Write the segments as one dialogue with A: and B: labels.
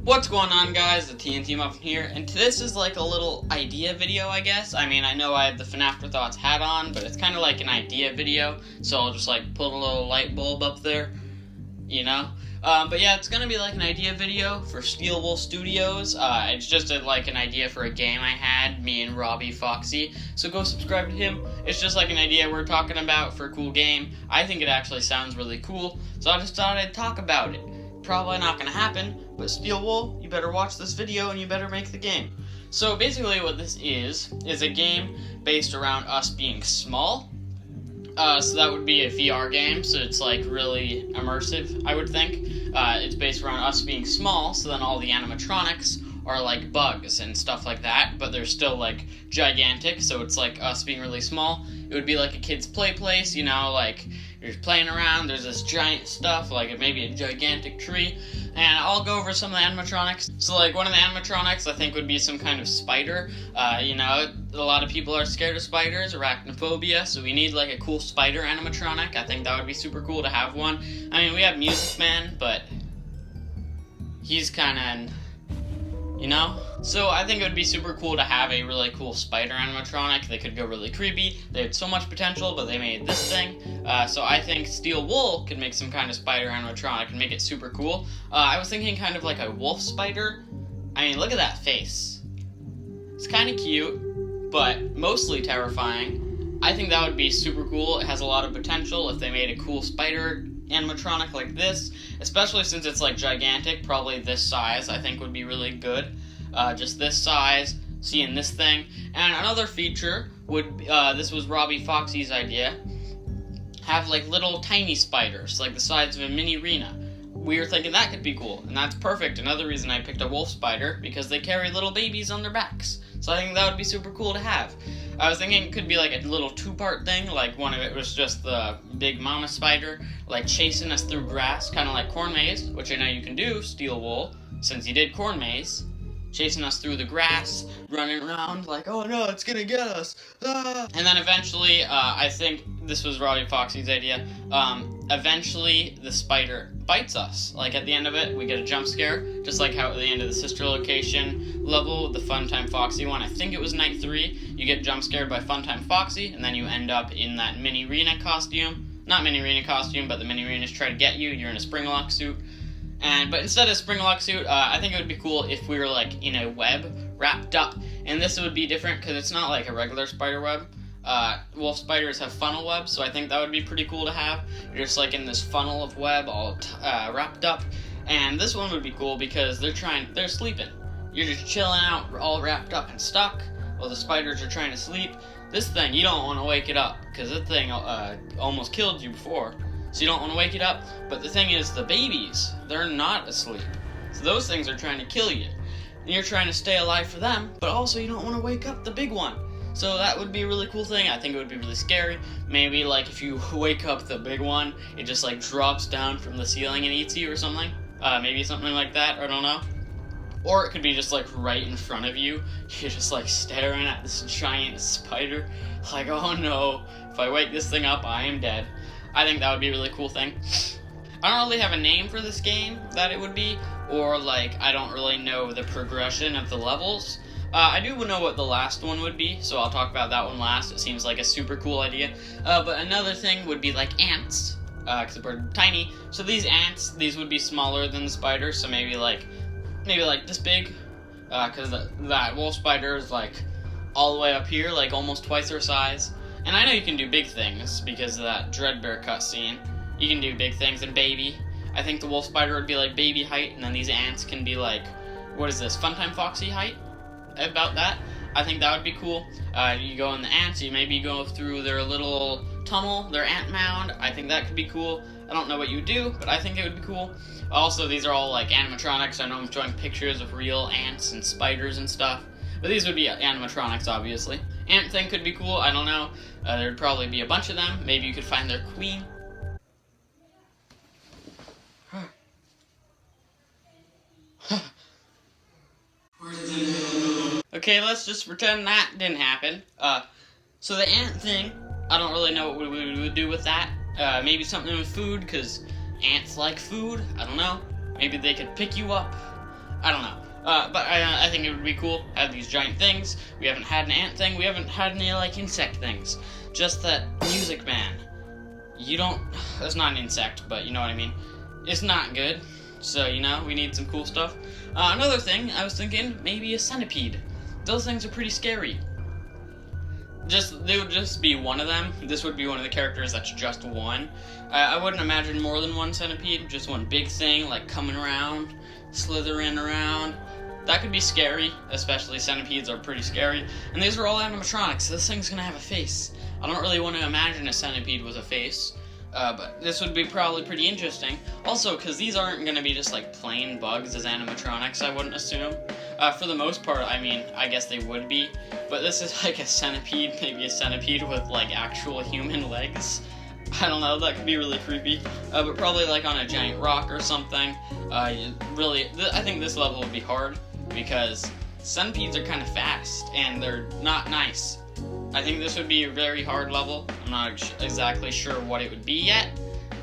A: What's going on, guys? The TNT Muffin here, and this is like a little idea video, I guess. I mean, I know I have the FNaF Afterthoughts hat on, but it's kind of like an idea video, so I'll just like put a little light bulb up there, you know? But yeah, it's gonna be like an idea video for Steel Wool Studios. It's just like an idea for a game I had, me and Robbie Foxy, so go subscribe to him. It's just like an idea we're talking about for a cool game. I think it actually sounds really cool, so I just thought I'd talk about it. Probably not gonna happen, but Steel Wool, you better watch this video and you better make the game. So basically what this is a game based around us being small. So that would be a VR game, so it's like really immersive, I would think. It's based around us being small, so then all the animatronics are like bugs and stuff like that, but they're still like gigantic, so it's like us being really small. It would be like a kid's play place, you know, like you're playing around, there's this giant stuff, like maybe a gigantic tree, and I'll go over some of the animatronics. So like one of the animatronics I think would be some kind of spider. You know, a lot of people are scared of spiders, arachnophobia, so we need like a cool spider animatronic. I think that would be super cool to have one. I mean, we have Music Man, but he's kinda, you know? So I think it would be super cool to have a really cool spider animatronic. They could go really creepy. They had so much potential, but they made this thing. So I think Steel Wool could make some kind of spider animatronic and make it super cool. I was thinking kind of like a wolf spider. I mean, look at that face. It's kind of cute, but mostly terrifying. I think that would be super cool. It has a lot of potential if they made a cool spider animatronic like this, especially since it's like gigantic. Probably this size I think would be really good. Just this size, seeing this thing. And another feature would, this was Robbie Foxy's idea, have like little tiny spiders, like the size of a mini arena. We were thinking that could be cool, and that's perfect. Another reason I picked a wolf spider, because they carry little babies on their backs. So I think that would be super cool to have. I was thinking it could be like a little two-part thing, like one of it was just the big mama spider, like chasing us through grass, kind of like Corn Maze, which I know you can do, Steel Wool, since you did Corn Maze. Chasing us through the grass, running around like, oh no, it's gonna get us, ah! And then eventually, I think this was Robbie Foxy's idea, eventually the spider bites us. Like at the end of it, we get a jump scare, just like how at the end of the Sister Location level, the Funtime Foxy one, I think it was Night 3, you get jump scared by Funtime Foxy, and then you end up in that mini arena costume. Not mini arena costume, but the mini arenas try to get you, you're in a Springlock suit. But instead of Springlock suit, I think it would be cool if we were like in a web wrapped up, and this would be different because it's not like a regular spider web. Wolf spiders have funnel webs, so I think that would be pretty cool to have. You're just like in this funnel of web all wrapped up, and this one would be cool because they're sleeping. You're just chilling out, all wrapped up and stuck, while the spiders are trying to sleep. This thing, you don't want to wake it up because that thing almost killed you before. So you don't want to wake it up, but the thing is, the babies, they're not asleep. So those things are trying to kill you. And you're trying to stay alive for them, but also you don't want to wake up the big one. So that would be a really cool thing. I think it would be really scary. Maybe like if you wake up the big one, it just like drops down from the ceiling and eats you or something. Maybe something like that, I don't know. Or it could be just like right in front of you. You're just like staring at this giant spider. Like, oh no, if I wake this thing up, I am dead. I think that would be a really cool thing. I don't really have a name for this game that it would be, or like, I don't really know the progression of the levels. I do know what the last one would be, so I'll talk about that one last. It seems like a super cool idea. But another thing would be like ants, because they're tiny. So these ants, these would be smaller than the spiders, so maybe like this big, because that wolf spider is like all the way up here, like almost twice their size. And I know you can do big things because of that Dreadbear cutscene. You can do big things, and baby. I think the wolf spider would be like baby height, and then these ants can be like, what is this, Funtime Foxy height? About that. I think that would be cool. You go in the ants, you maybe go through their little tunnel, their ant mound. I think that could be cool. I don't know what you would do, but I think it would be cool. Also, these are all like animatronics. I know I'm showing pictures of real ants and spiders and stuff. But these would be animatronics, obviously. Ant thing could be cool, I don't know. There'd probably be a bunch of them. Maybe you could find their queen. Okay, let's just pretend that didn't happen. So the ant thing, I don't really know what we would do with that. Maybe something with food, because ants like food. I don't know. Maybe they could pick you up. I don't know. But I think it would be cool. Have these giant things. We haven't had an ant thing. We haven't had any, like, insect things. Just that Music Man. You don't... That's not an insect, but you know what I mean. It's not good. So, you know, we need some cool stuff. Another thing, I was thinking, maybe a centipede. Those things are pretty scary. They would just be one of them. This would be one of the characters that's just one. I wouldn't imagine more than one centipede. Just one big thing, like, coming around, slithering around. That could be scary, especially centipedes are pretty scary. And these are all animatronics, so this thing's gonna have a face. I don't really want to imagine a centipede with a face, but this would be probably pretty interesting. Also, because these aren't gonna be just like plain bugs as animatronics, I wouldn't assume. For the most part, I mean, I guess they would be, but this is like a centipede, maybe a centipede with like actual human legs. I don't know, that could be really creepy, but probably like on a giant rock or something. I think this level would be hard, because centipedes are kind of fast, and they're not nice. I think this would be a very hard level. I'm not exactly sure what it would be yet,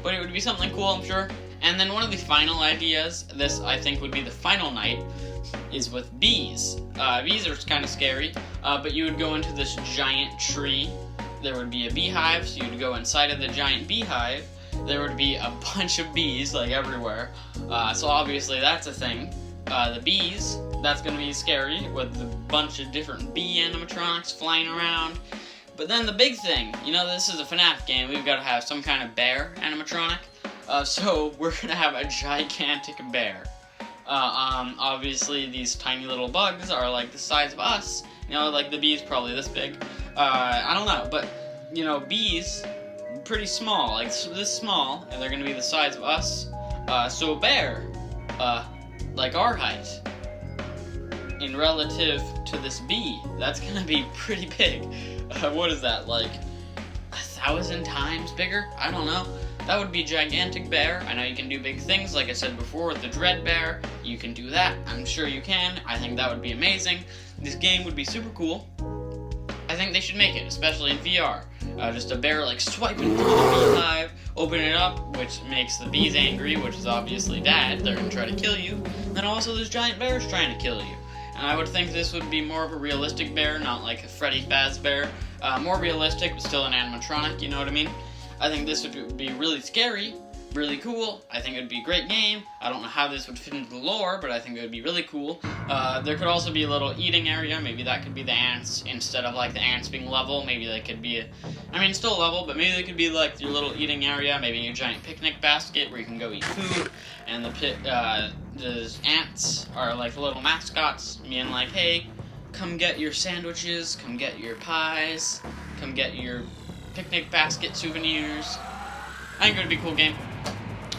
A: but it would be something cool, I'm sure. And then one of the final ideas, this I think would be the final night, is with bees. Bees are kind of scary, but you would go into this giant tree. There would be a beehive, so you'd go inside of the giant beehive. There would be a bunch of bees, like everywhere. So obviously that's a thing. The bees, that's going to be scary, with a bunch of different bee animatronics flying around. But then the big thing, you know, this is a FNaF game, we've got to have some kind of bear animatronic. So we're going to have a gigantic bear. Obviously these tiny little bugs are like the size of us. You know, like the bee's probably this big. I don't know, but, you know, bees, pretty small, like this small, and they're going to be the size of us. So a bear, like our height, in relative to this bee, that's gonna be pretty big. What is that, like 1,000 times bigger? I don't know. That would be a gigantic bear. I know you can do big things, like I said before with the Dread Bear. You can do that. I'm sure you can. I think that would be amazing. This game would be super cool. I think they should make it, especially in VR. Just a bear like swiping through the beehive, open it up, which makes the bees angry, which is obviously bad. They're gonna try to kill you. And also there's giant bears trying to kill you. And I would think this would be more of a realistic bear, not like a Freddy Fazbear. More realistic, but still an animatronic, you know what I mean? I think this would be really scary, really cool. I think it would be a great game. I don't know how this would fit into the lore, but I think it would be really cool. There could also be a little eating area. Maybe that could be the ants instead of like the ants being level. Maybe they could be, still level, but maybe they could be like your little eating area. Maybe a giant picnic basket where you can go eat food. And the ants are like little mascots, being like, hey, come get your sandwiches, come get your pies, come get your picnic basket souvenirs. I think it would be a cool game.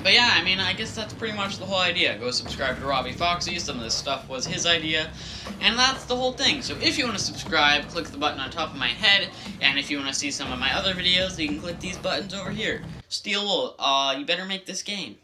A: But yeah, I guess that's pretty much the whole idea. Go subscribe to Robbie Foxy. Some of this stuff was his idea. And that's the whole thing. So if you want to subscribe, click the button on top of my head. And if you want to see some of my other videos, you can click these buttons over here. Steel Wool, you better make this game.